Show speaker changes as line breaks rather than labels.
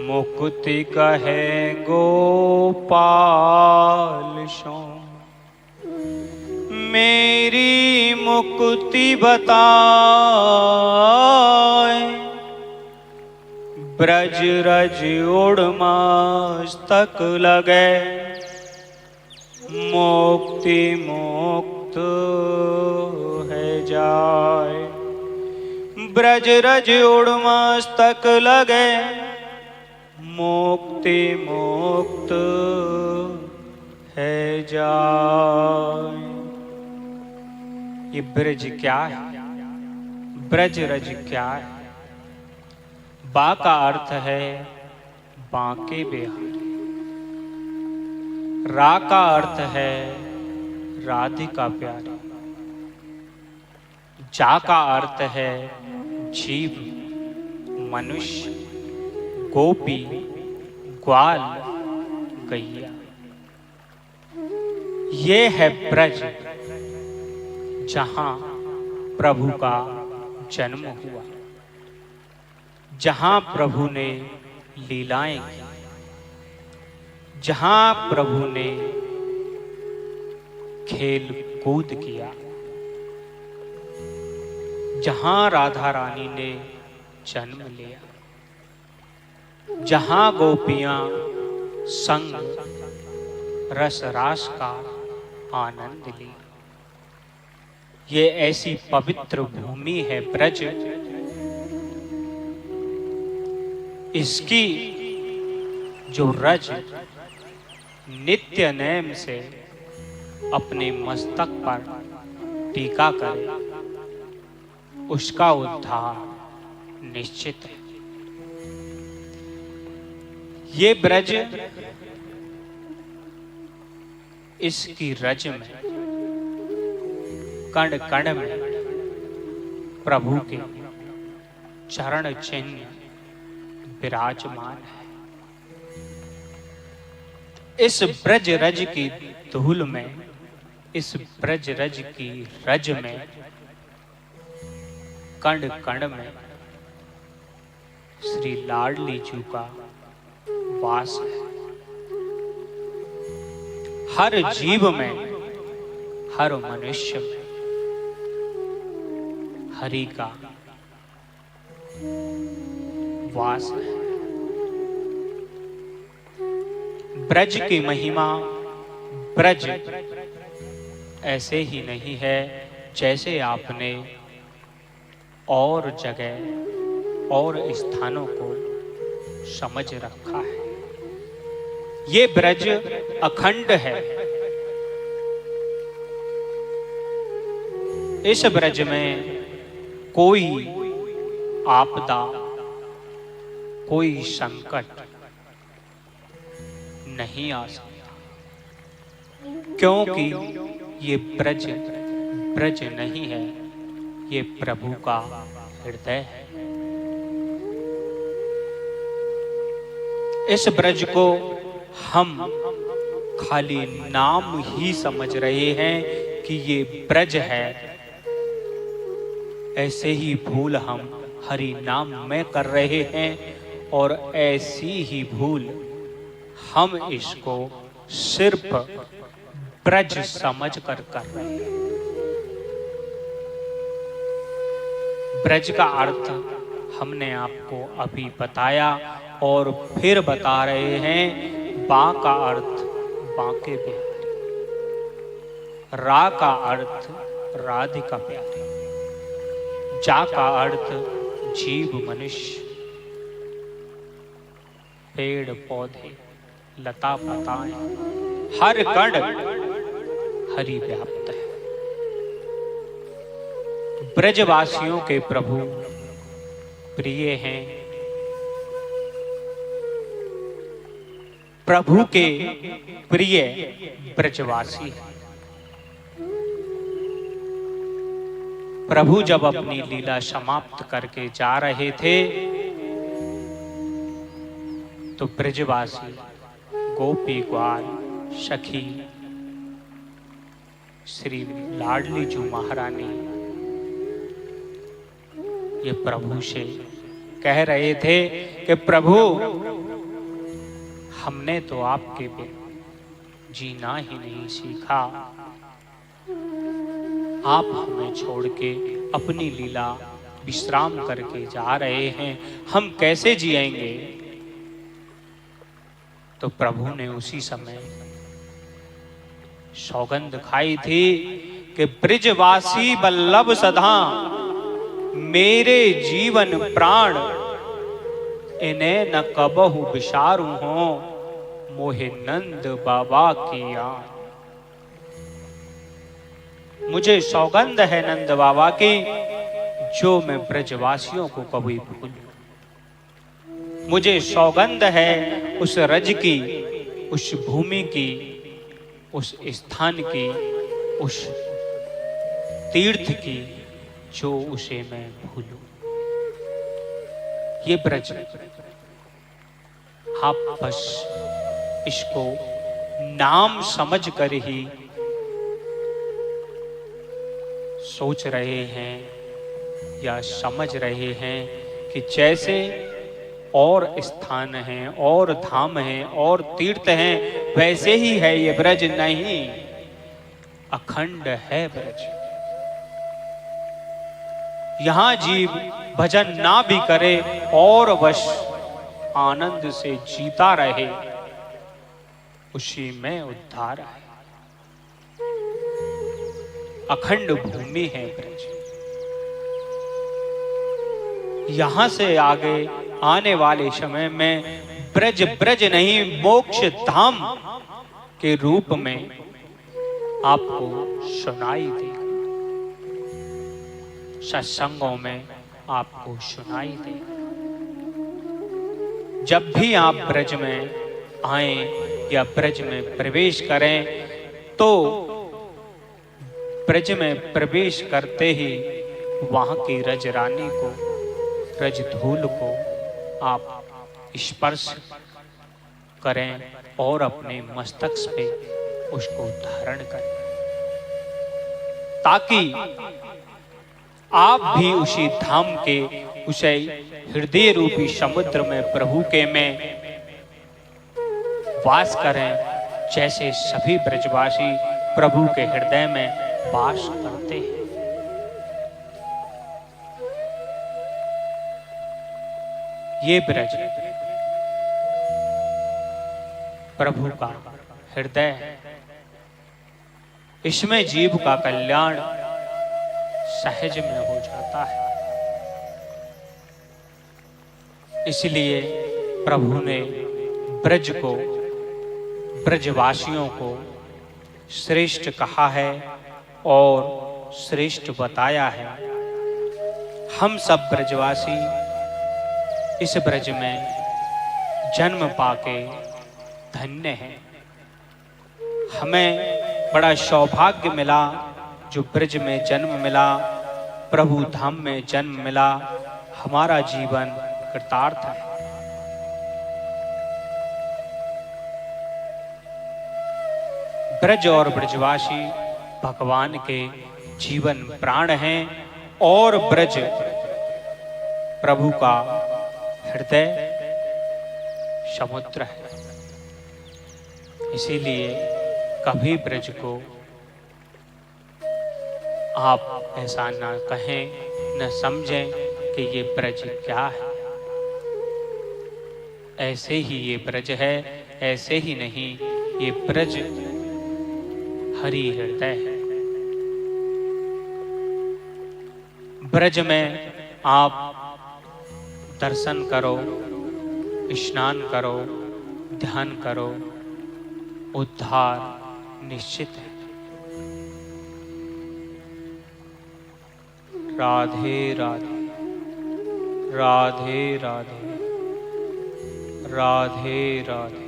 मुक्ति कहे गोपाल सो, मेरी मुक्ति बताए। ब्रज रज उड़ मस्तक लगे, मुक्ति मुक्त है जाए। ब्रज रज उड़ मस्तक लगे, मुक्ति मुक्त है जाए। ये ब्रज क्या है? ब्रज रज क्या है? बा का अर्थ है बांके बिहारी, रा का अर्थ है राधिका प्यारी, जा का अर्थ है जीव मनुष्य, गोपी ग्वाल गैया। ये है ब्रज जहां प्रभु का जन्म हुआ, जहां प्रभु ने लीलाएं की, जहां प्रभु ने खेल कूद किया, जहां राधा रानी ने जन्म लिया, जहां गोपियां संग रस रास का आनंद लिया। ये ऐसी पवित्र भूमि है ब्रज। इसकी जो रज नित्य नेम से अपने मस्तक पर टीका करे, उसका उद्धार निश्चित है। ये ब्रज इसकी रज में कण कण में प्रभु के चरण चिन्ह विराजमान है। इस ब्रज रज की धूल में, इस ब्रज रज की रज में, कण कण में श्री लाडली जी का वास है। हर जीव में, हर मनुष्य में हरि का वास है। ब्रज की महिमा, ब्रज ऐसे ही नहीं है जैसे आपने और जगह और स्थानों को समझ रखा है। ये ब्रज अखंड है। इस ब्रज में कोई आपदा, कोई संकट नहीं आ सकता, क्योंकि ये ब्रज ब्रज नहीं है, ये प्रभु का हृदय है। इस ब्रज को हम खाली नाम ही समझ रहे हैं कि ये ब्रज है, ऐसे ही भूल हम हरि नाम में कर रहे हैं, और ऐसी ही भूल हम इसको सिर्फ ब्रज समझ कर रहे हैं। ब्रज का अर्थ हमने आपको अभी बताया और फिर बता रहे हैं। बा का अर्थ बांके बिहारी, रा का अर्थ राधिका प्यारी, जा का अर्थ जीव मनुष्य, पेड़ पौधे लता पताएं, हर कण हरि व्याप्त है। ब्रजवासियों के प्रभु प्रिय हैं, प्रभु के प्रिय ब्रजवासी हैं। प्रभु जब अपनी लीला समाप्त करके जा रहे थे तो ब्रजवासी गोपी ग्वाल सखी श्री लाडली जी महारानी ये प्रभु से कह रहे थे कि प्रभु हमने तो आपके बिन जीना ही नहीं सीखा। आप हमें छोड़ के अपनी लीला विश्राम करके जा रहे हैं, हम कैसे जिएंगे? तो प्रभु ने उसी समय सौगंध खाई थी कि ब्रिजवासी वल्लभ सदा मेरे जीवन प्राण, इन्हें न कबहु विसारू हो मोहे नंद बाबा की याद। मुझे सौगंध है नंद बाबा की, जो मैं ब्रजवासियों को कभी भूलूं। मुझे सौगंध है उस रज की, उस भूमि की, उस स्थान की, उस तीर्थ की, जो उसे मैं भूलूं। ये ब्रज, आप बस इसको नाम समझ कर ही सोच रहे हैं या समझ रहे हैं कि जैसे और स्थान हैं और धाम हैं और तीर्थ हैं, वैसे ही है ये ब्रज। नहीं, अखंड है ब्रज। यहां जीव भजन ना भी करे और बस आनंद से जीता रहे, उसी में उद्धार है। अखंड भूमि है ब्रज। यहां से आगे आने वाले समय में ब्रज ब्रज नहीं, मोक्ष धाम के रूप में आपको सुनाई देगा। सत्संगों में आपको सुनाई देगा। जब भी आप ब्रज में आए या ब्रज में प्रवेश करें, तो ब्रज में प्रवेश करते ही वहां की रज रानी को, रज धूल को आप स्पर्श करें और अपने मस्तक पे उसको धारण करें, ताकि आप भी उसी धाम के, उसे हृदय रूपी समुद्र में प्रभु के में वास करें, जैसे सभी ब्रजवासी प्रभु के हृदय में वास करते हैं। ये ब्रज प्रभु का हृदय है। इसमें जीव का कल्याण सहज में हो जाता है। इसलिए प्रभु ने ब्रज को, ब्रजवासियों को श्रेष्ठ कहा है और श्रेष्ठ बताया है। हम सब ब्रजवासी इस ब्रज में जन्म पाके धन्य हैं। हमें बड़ा सौभाग्य मिला जो ब्रज में जन्म मिला, प्रभु धाम में जन्म मिला। हमारा जीवन कृतार्थ है। ब्रज और ब्रजवासी भगवान के जीवन प्राण हैं और ब्रज प्रभु का हृदय समुद्र है। इसीलिए कभी ब्रज को आप ऐसा ना कहें, न समझें कि ये ब्रज क्या है। ऐसे ही ये ब्रज है, ऐसे ही नहीं, ये ब्रज हरि हृदय है। ब्रज में आप दर्शन करो, स्नान करो, ध्यान करो, उद्धार निश्चित है। राधे राधे, राधे राधे, राधे राधे।